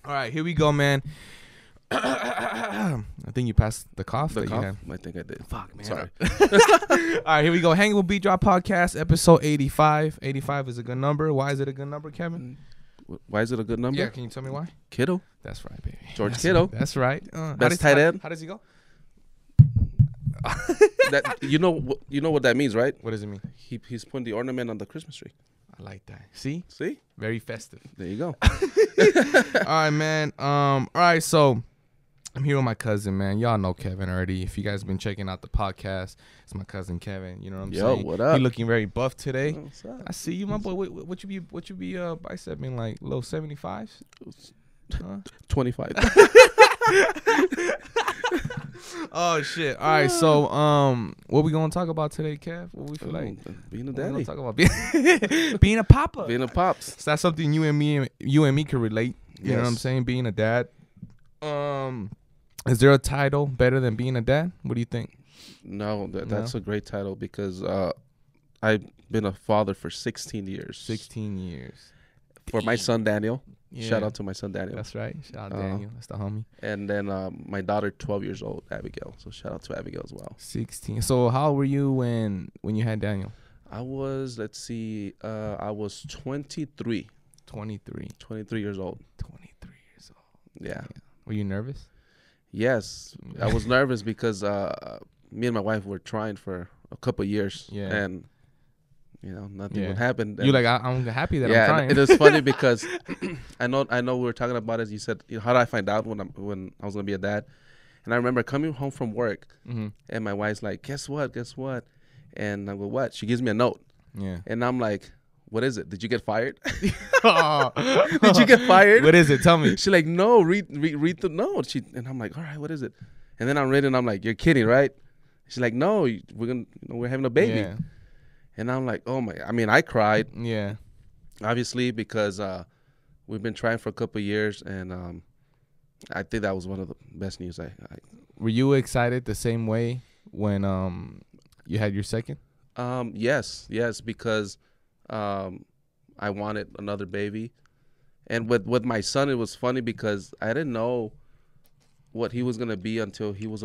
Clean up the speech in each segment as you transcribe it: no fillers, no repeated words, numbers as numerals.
All right, here we go, man. I think you passed the cough that you had. I think I did. Fuck, man. Sorry. All right, here we go. Hanging with Beatdrop podcast, episode 85. 85 is a good number. Why is it a good number, Kevin? Why is it a good number? Yeah, can you tell me why? Kittle. That's right, baby. George Kittle. That's right. Best tight end. How does he go? That you know what that means, right? What does it mean? He's putting the ornament on the Christmas tree. I like that. See? Very festive. There you go. All right, man. All right, so I'm here with my cousin, man. Y'all know Kevin already. If you guys been checking out the podcast, it's my cousin Kevin. You know what I'm saying? Yo, what up? He looking very buff today. What's up? I see you, my boy. What you be bicepping like low 75s? 25. Oh shit! All right, so what we gonna talk about today, Kev? What we feel like being a what we gonna daddy. talk about being a papa. Being a pops. So that's something you and me can relate. You know what I'm Yes. saying? Being a dad. Is there a title better than being a dad? What do you think? No, that's a great title because I've been a father for 16 years. 16 years. For my son Daniel. Yeah. Shout out to my son Daniel. That's right. Shout out Daniel. That's the homie. And then my daughter, 12 years old, Abigail. So shout out to Abigail as well. 16. So how old were you when you had Daniel? I was, I was 23. 23. 23 years old. 23 years old. Yeah. Were you nervous? Yes. I was nervous because me and my wife were trying for a couple of years. Yeah. And, nothing would happen. You're like, I'm happy that I'm yeah, trying. it was funny because I know we were talking about it. You said, how did I find out when I was going to be a dad? And I remember coming home from work, and my wife's like, guess what? And I go, what? She gives me a note. Yeah. And I'm like, what is it? Did you get fired? Oh. Did you get fired? What is it? Tell me. She's like, no, read the note. And I'm like, all right, what is it? And then I'm reading, I'm like, you're kidding, right? She's like, no, we're having a baby. Yeah. And I'm like, oh my, I cried. Yeah. Obviously, because we've been trying for a couple of years, and I think that was one of the best news. Were you excited the same way when you had your second? Yes, because I wanted another baby, and with my son, it was funny because I didn't know what he was gonna be until he was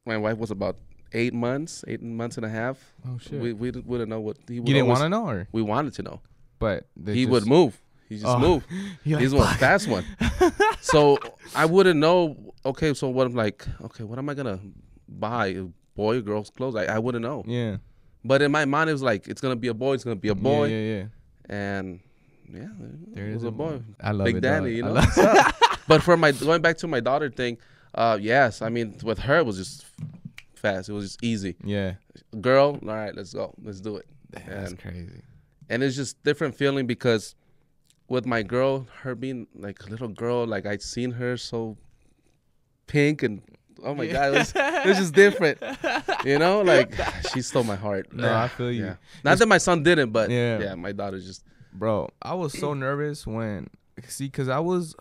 my wife was about 8 months and a half. Oh shit! We didn't know what he. You didn't want to know, or we wanted to know, but he would move. He just moved. He's one fast one. So I wouldn't know. Okay, so what I'm like? Okay, what am I gonna buy? Boy or girl's clothes? I wouldn't know. Yeah. But in my mind, it was like it's gonna be a boy. It's gonna be a boy. Yeah. And yeah, it was a boy. I love Big it, Daddy, dog. What's up? But for going back to my daughter thing, yes, with her it was just fast. It was just easy. Yeah. Girl, all right, let's go. Let's do it. That's crazy. And it's just different feeling because with my girl, her being like a little girl, like I'd seen her so pink and oh my God, it was just different. Like she stole my heart. No, I feel you. Yeah. Not that my son didn't, but yeah, my daughter just. Bro, I was so nervous because I was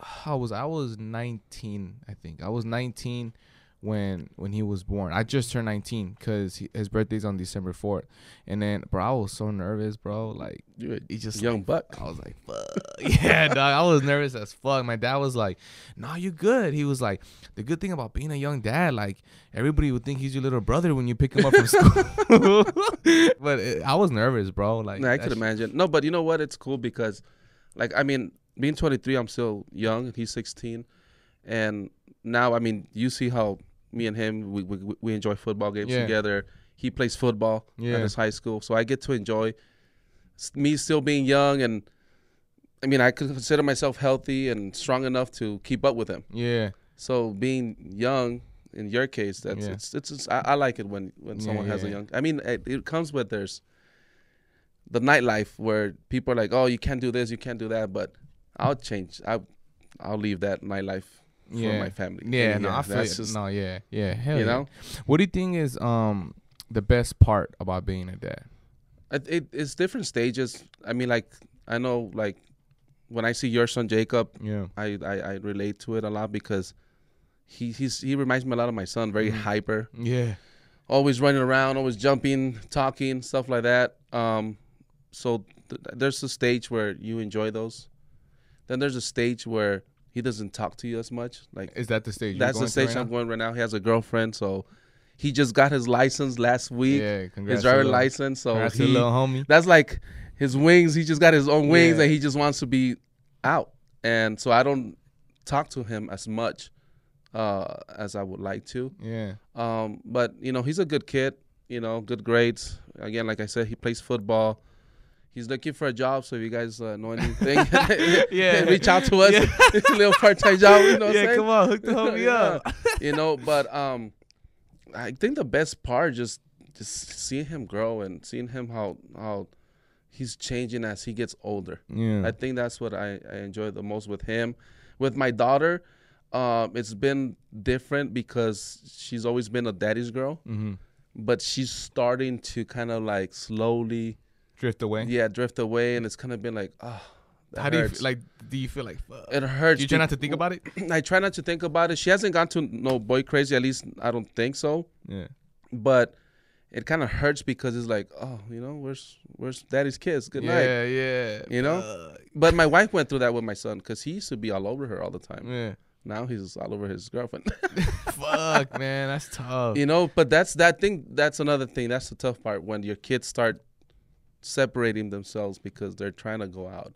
19, I think. I was 19 when he was born. I just turned 19 because his birthday's on December 4th. And then, bro, I was so nervous, bro. Like, he just young buck. I was like, fuck. Yeah, dog. I was nervous as fuck. My dad was like, nah, you good. He was like, the good thing about being a young dad, like, everybody would think he's your little brother when you pick him up from school. But I was nervous, bro. Like, I could imagine. No, but you know what? It's cool because, like, being 23, I'm still young, and he's 16. And now, you see how me and him, we enjoy football games together. He plays football at his high school. So I get to enjoy me still being young. And, I consider myself healthy and strong enough to keep up with him. Yeah. So being young, in your case, I like it when someone has a young. It comes with there's the nightlife where people are like, oh, you can't do this, you can't do that. But I'll change. I'll leave that nightlife for my family. Yeah, no, I feel it. No, yeah. Hell yeah. What do you think is the best part about being a dad? It's different stages. I know, like when I see your son Jacob, I relate to it a lot because he reminds me a lot of my son. Very hyper. Yeah. Always running around, always jumping, talking, stuff like that. So there's a stage where you enjoy those. Then there's a stage where he doesn't talk to you as much. Like, is that the stage? that's the stage I'm going right now. He has a girlfriend, so he just got his license last week. Yeah, his driver license. So he, little homie. That's like his wings. He just got his own wings, Yeah. and he just wants to be out. And so I don't talk to him as much as I would like to. Yeah. But you know, he's a good kid. You know, good grades. Again, like I said, he plays football. He's looking for a job, so if you guys know anything, yeah, reach out to us. Yeah. A little part-time job, you know what I'm saying? Come on, hook the homie up. You know, but I think the best part just seeing him grow and seeing him how he's changing as he gets older. Yeah. I think that's what I enjoy the most with him. With my daughter, it's been different because she's always been a daddy's girl, but she's starting to kind of like slowly drift away. Yeah, drift away, and it's kind of been like, oh, how do you like? Do you feel like fuck? It hurts? Do you try not to think about it? I try not to think about it. She hasn't gone to no boy crazy. At least I don't think so. Yeah. But it kind of hurts because it's like, oh, you know, where's daddy's kiss? Good night. Yeah, yeah. You know. But my wife went through that with my son because he used to be all over her all the time. Yeah. Now he's all over his girlfriend. Fuck, man, that's tough. You know, but that's another thing. That's the tough part when your kids start separating themselves because they're trying to go out.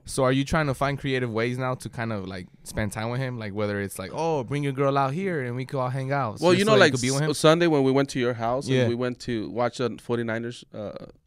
So are you trying to find creative ways now to kind of like spend time with him? Like whether it's like, oh, bring your girl out here and we could all hang out. Well, you know, like be with him? Sunday when we went to your house and we went to watch the 49ers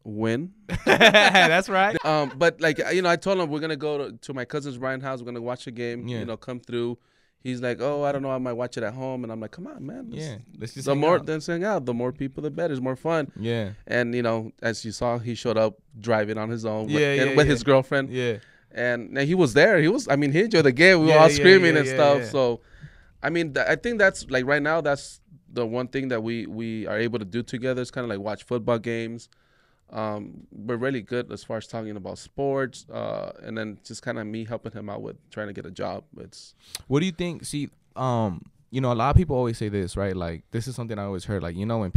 win. That's right. But like, you know, I told him we're going to go to my cousin's Brian house. We're going to watch a game, you know, come through. He's like, oh, I don't know. I might watch it at home. And I'm like, come on, man. Let's just hang out. The more people, the better. It's more fun. Yeah. And, you know, as you saw, he showed up driving on his own with his girlfriend. Yeah. And he was there. He enjoyed the game. We were all screaming and stuff. Yeah. So, I mean, I think that's, like, right now, that's the one thing that we are able to do together. It's kind of like watch football games. We're really good as far as talking about sports, and then just kind of me helping him out with trying to get a job. What do you think? See, you know, a lot of people always say this, right? Like, this is something I always heard. Like, you know, when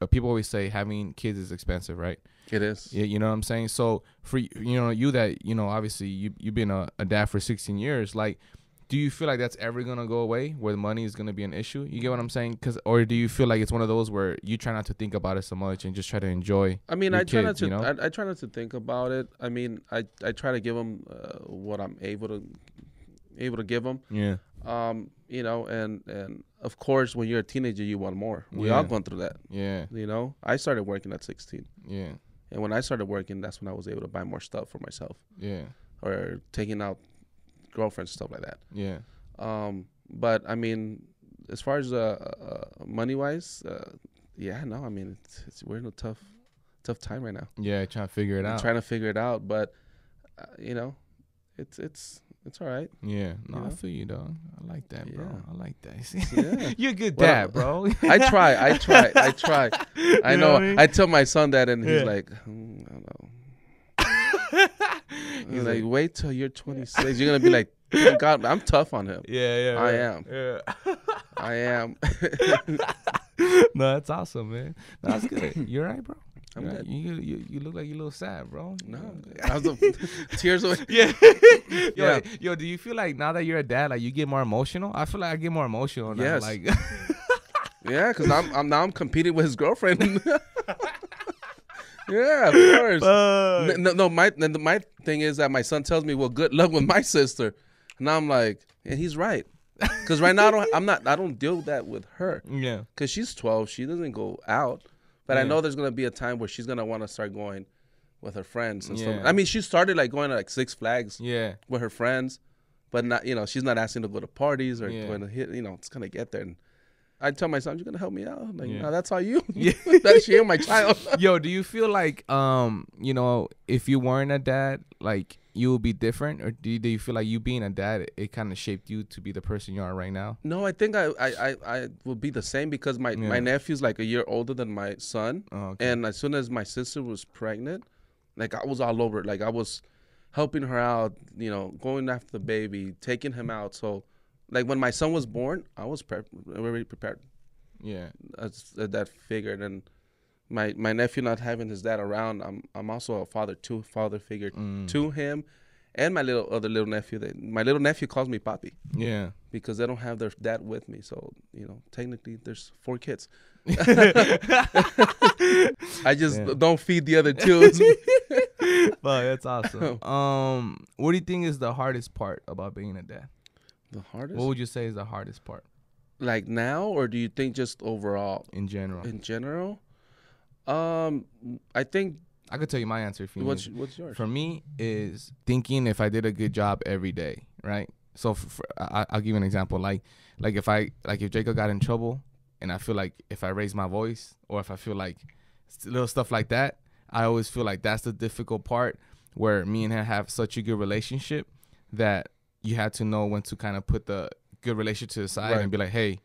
people always say having kids is expensive, right? It is. Yeah, you know what I'm saying? So for you that, you know, obviously you've been a dad for 16 years, like, do you feel like that's ever going to go away where the money is going to be an issue? You get what I'm saying? Or do you feel like it's one of those where you try not to think about it so much and just try to enjoy I mean, your I try kids, not to, you know? I try not to think about it. I mean, I try to give them what I'm able to give them. Yeah. You know, and of course, when you're a teenager, you want more. We all gone through that. Yeah. You know, I started working at 16. Yeah. And when I started working, that's when I was able to buy more stuff for myself. Yeah. Or taking out girlfriends, stuff like that. Yeah. But I mean, as far as money wise, yeah, no, I mean, we're in a tough time right now. Yeah, trying to figure it out. Trying to figure it out, but you know, it's all right. Yeah, no, you know? I feel you, dog. I like that, bro. Yeah. I like that. Yeah. You're a good dad, bro. I try. I know. What I mean? I tell my son that, and he's like, I don't know. He's like, wait till you're 26. You're gonna be like, oh God, I'm tough on him. Yeah. I am. Yeah. I am. No, that's awesome, man. No, that's good. You're right, bro. I'm good. You look like you're a little sad, bro. No, I was tears away. Yeah. Yeah. Yo, do you feel like now that you're a dad, like you get more emotional? I feel like I get more emotional now. Yes. Like, yeah, because I'm competing with his girlfriend. Yeah, of course. No, my thing is that my son tells me, "Well, good luck with my sister," and I'm like, and he's right. Because right now I don't deal with that with her. Yeah. Because she's 12, she doesn't go out. But I know there's gonna be a time where she's gonna want to start going with her friends and stuff. I mean, she started like going to like Six Flags. Yeah. With her friends, but not, you know, she's not asking to go to parties or going to hit. You know, it's gonna get there. And I tell my son, "You're gonna help me out." I'm like, no, that's all you. Yeah. That's you, my child. Yo, do you feel like you know, if you weren't a dad, like you would be different, or do you feel like you being a dad, it kind of shaped you to be the person you are right now? No, I think I will be the same because my nephew's like a year older than my son, and as soon as my sister was pregnant, like I was all over it. Like I was helping her out, you know, going after the baby, taking him out. So, like when my son was born, I was already prepared. Yeah, that figured. And my nephew not having his dad around, I'm also a father figure to him, and my other little nephew. My little nephew calls me papi. Yeah. Because they don't have their dad with me. So, technically there's 4 kids. I just don't feed the other 2. But that's awesome. What do you think is the hardest part about being a dad? The hardest? What would you say is the hardest part? Like now, or do you think just overall? In general. In general? I think I could tell you my answer if you need. What's yours? For me is thinking if I did a good job every day, right? So I'll give you an example. Like if Jacob got in trouble, and I feel like if I raise my voice, or if I feel like little stuff like that, I always feel like that's the difficult part, where me and him have such a good relationship that you have to know when to kind of put the good relationship to the side and be like, hey,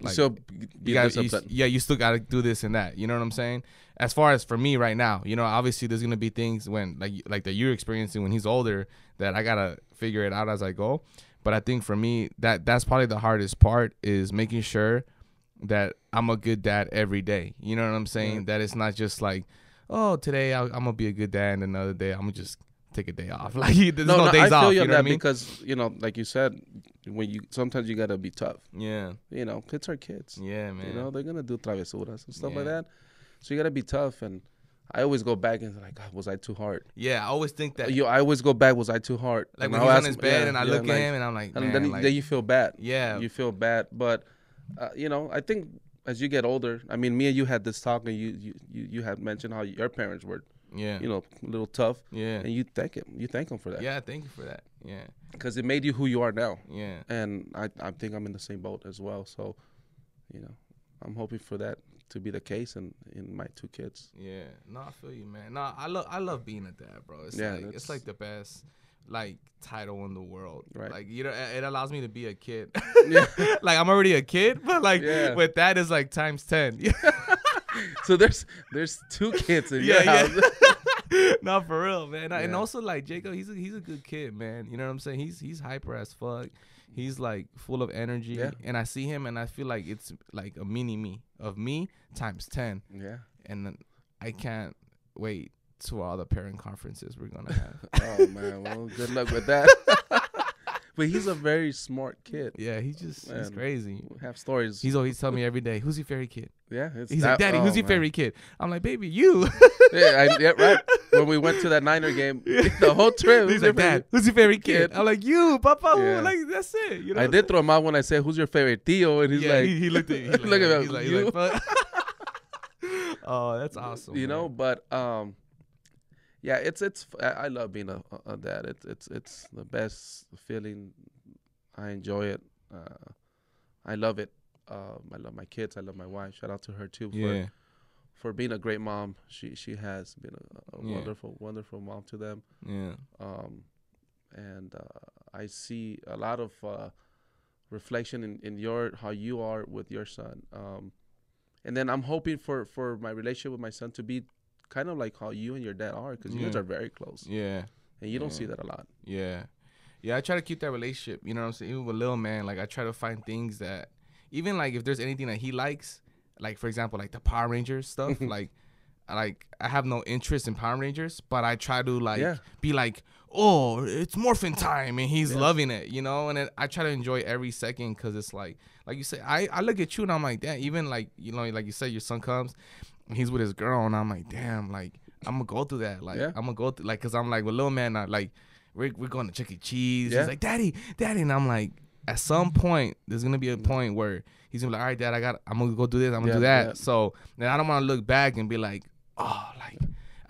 like, so you still got to do this and that. You know what I'm saying? As far as for me right now, obviously there's going to be things when like that you're experiencing when he's older that I got to figure it out as I go. But I think for me, that's probably the hardest part, is making sure that I'm a good dad every day. You know what I'm saying? Yeah. That it's not just like, oh, today I'm going to be a good dad, and another day I'm going to just take a day off. Like, there's no days off. I feel you on that, because, like you said, sometimes you got to be tough. Yeah. Kids are kids. Yeah, man. They're going to do travesuras and stuff like that. So you got to be tough. And I always go back and like, God, was I too hard? Yeah, I always think that. I always go back, was I too hard? Like when he's on his bed and I look at him and I'm like, man. And then you feel bad. Yeah. You feel bad. But, I think as you get older, I mean, me and you had this talk, and you had mentioned how your parents were, a little tough. Yeah. And you thank him for that. Yeah, thank you for that. Yeah. Because it made you who you are now. Yeah. And I think I'm in the same boat as well. So, I'm hoping for that to be the case in my 2 kids. Yeah. No, I feel you, man. No, I love being a dad, bro. It's like the best title in the world. Right. Like, it allows me to be a kid. Yeah. Like, I'm already a kid, but with that is like times 10. So there's 2 kids in your house. No, for real, man. And also, like, Jacob, he's a good kid, man. You know what I'm saying? He's hyper as fuck. He's like full of energy. Yeah. And I see him and I feel like it's like a mini me of me times 10. Yeah. And I can't wait to all the parent conferences we're gonna have. Oh man, well, good luck with that. But he's a very smart kid. Yeah, he's crazy. We have stories. He's always telling me every day, who's your favorite kid? Yeah, he's like, Daddy, who's your favorite kid? I'm like, baby, you. Yeah, right. When we went to that Niner game, the whole trip, he's like, Dad, who's your favorite kid? I'm like, you, Papa. Yeah. Like, that's it. I did throw him out when I said, who's your favorite tío? And he's like, he looked at me. Look at him. He's like, oh, that's awesome. But yeah, I love being a dad. It's the best feeling. I enjoy it. I love it. I love my kids. I love my wife. Shout out to her too for being a great mom. She has been a wonderful mom to them. Yeah. And I see a lot of reflection in how you are with your son. And then I'm hoping for my relationship with my son to be kind of like how you and your dad are, because you guys are very close. Yeah. And you don't see that a lot. Yeah. Yeah, I try to keep that relationship, you know what I'm saying? Even with Lil Man, like, I try to find things that, even, like, if there's anything that he likes, like, for example, like, the Power Rangers stuff, like, I have no interest in Power Rangers, but I try to, be like, oh, it's morphin' time, and he's loving it, and then I try to enjoy every second, because it's like you say, I look at you, and I'm like, damn, even, like, like you said, your son comes, and he's with his girl, and I'm like, damn, like, I'm going to go through that, like, I'm going to go through, like, because I'm like, with Lil Man, like, we're going to Chuck E. Cheese. He's like, Daddy. And I'm like, at some point, there's going to be a point where he's going to be like, all right, Dad, I'm going to go do this. I'm going to do that. Yeah. So then I don't want to look back and be like, oh, like,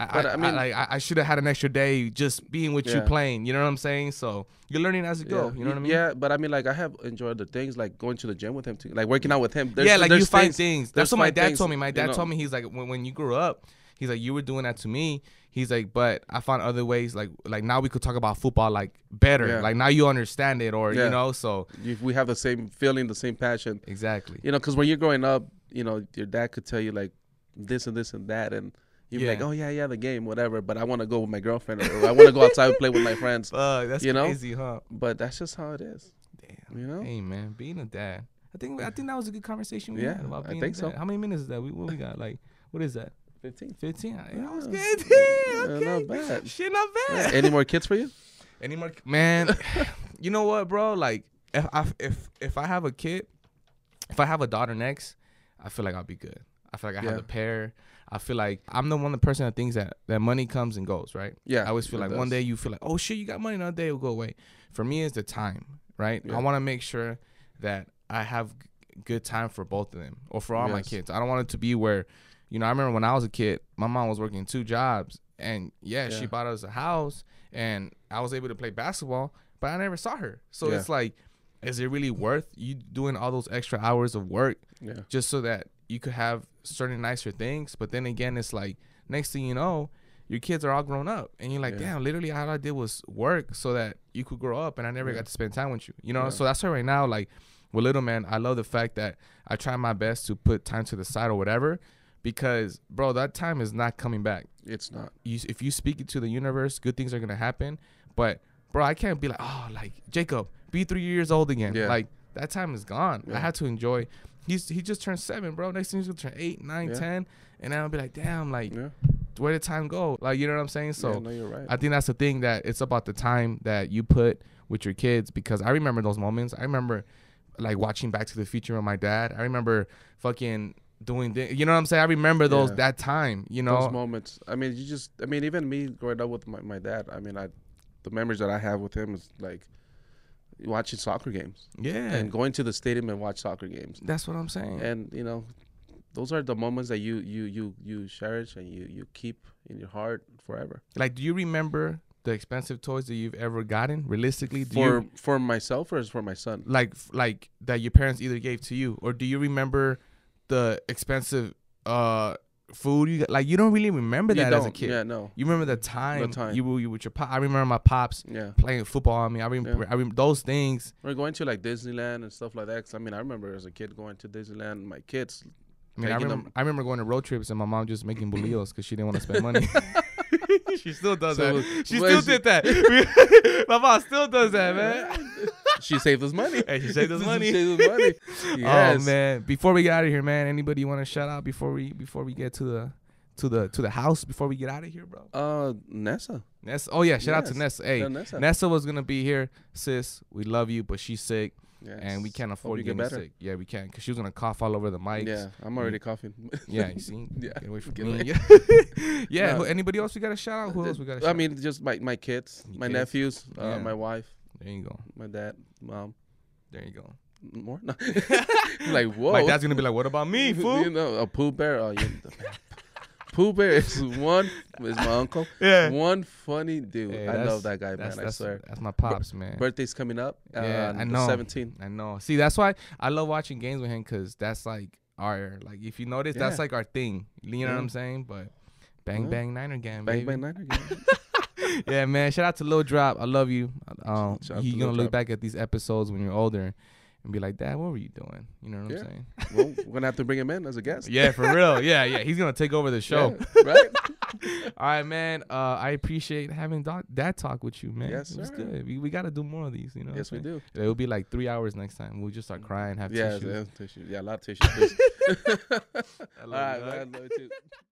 I should have had an extra day just being with you playing. You know what I'm saying? So you're learning as you go. You know what I mean? Yeah, but I mean, like, I have enjoyed the things like going to the gym with him too, like working out with him. Like you find things. That's what my dad told me. My dad told me, he's like, when you grew up, he's like, you were doing that to me. He's like, but I found other ways, like now we could talk about football, like, better. Yeah. Like, now you understand it, or, so. We have the same feeling, the same passion. Exactly. Because when you're growing up, your dad could tell you, like, this and this and that, and you'd be like, oh, yeah, the game, whatever, but I want to go with my girlfriend, or I want to go outside and play with my friends. That's crazy, huh? But that's just how it is. Damn. Hey, man, being a dad. I think that was a good conversation we had about being a dad. So. How many minutes is that? What we got? Like, what is that? 15. Yeah, that was good. Okay. Not bad. Shit, not bad. Any more kids for you? Any more, man? You know what, bro? Like, if I have a kid, if I have a daughter next, I feel like I'll be good. I feel like I have the pair. I feel like I'm the person that thinks that money comes and goes, right? Yeah. I always feel like one day you feel like, oh shit, you got money, another day it'll go away. For me, it's the time, right? Yeah. I want to make sure that I have good time for both of them or for all my kids. I don't want it to be where, you know, I remember when I was a kid, my mom was working 2 jobs, and she bought us a house, and I was able to play basketball, but I never saw her. So it's like, is it really worth you doing all those extra hours of work just so that you could have certain nicer things? But then again, it's like, next thing you know, your kids are all grown up, and you're like, damn, literally all I did was work so that you could grow up, and I never got to spend time with you, you know? So that's why right now, like, with little man, I love the fact that I try my best to put time to the side or whatever, because, bro, that time is not coming back. It's not. If you speak it to the universe, good things are going to happen. But, bro, I can't be like, oh, like, Jacob, be 3 years old again. Like, that time is gone. I had to enjoy. He just turned 7, bro. Next thing he's going to turn 8, 9, 10. And then I'll be like, damn, like, where did time go? Like, you know what I'm saying? So no, you're right. I think that's the thing, that it's about the time that you put with your kids, because I remember those moments. I remember, like, watching Back to the Future with my dad. I remember fucking doing you know what I'm saying? I remember that time, you know, those moments. I mean, even me growing up with my dad, I mean, the memories that I have with him is like watching soccer games, and going to the stadium and watch soccer games. That's what I'm saying. And you know, those are the moments that you cherish and you keep in your heart forever. Like, do you remember the expensive toys that you've ever gotten? Realistically, for myself or for my son? Like that your parents either gave to you, or do you remember the expensive food you got? Like, you don't really remember that as a kid. Yeah, no. You remember the time. You with your pop. I remember my pops playing football on me. I remember those things. We're going to like Disneyland and stuff like that. 'Cause, I mean, I remember as a kid going to Disneyland. My kids. I mean, I remember going to road trips and my mom just making bolillos because she didn't want to spend money. She still does that. She still did that. My mom still does that, man. She saved us money. Hey, she saved us money. She saved us money. Yes. Oh man! Before we get out of here, man, anybody you want to shout out before we get to the house, before we get out of here, bro? Nessa. Oh yeah, shout out to Nessa. Hey, Nessa. Nessa was gonna be here, sis. We love you, but she's sick. Yes. And we can't afford getting sick. Yeah, we can't, because she was going to cough all over the mics. Yeah, I'm already coughing. Yeah, you see? Get away from me. Yeah. Anybody else we got to shout out? Who else we got to shout out? I mean, just my kids, my nephews, my wife. There you go. My dad, mom. There you go. More? No. Like, whoa. My dad's going to be like, what about me, fool? You know, a Pooh Bear. Oh, Pooh Bear is my uncle. Yeah. One funny dude. Hey, I love that guy, man. I swear. That's my pops, man. Birthday's coming up. Yeah, I know. 17. I know. See, that's why I love watching games with him, because that's like if you notice, that's like our thing. You know what I'm saying? But bang, bang, Niner gang, baby. Bang, bang, Niner gang. Yeah, man. Shout out to Lil Drop. I love you. You're going to look back at these episodes when you're older and be like, Dad, what were you doing? You know what I'm saying? Well, we're going to have to bring him in as a guest. Yeah, for real. Yeah. He's going to take over the show. Yeah, right? All right, man. I appreciate having that talk with you, man. Yes, it was sir. good. We got to do more of these, you know? Yes, we do. It'll be like 3 hours next time. We'll just start crying, have tissues. Yeah, a lot of tissues. I love you, man. I love you too.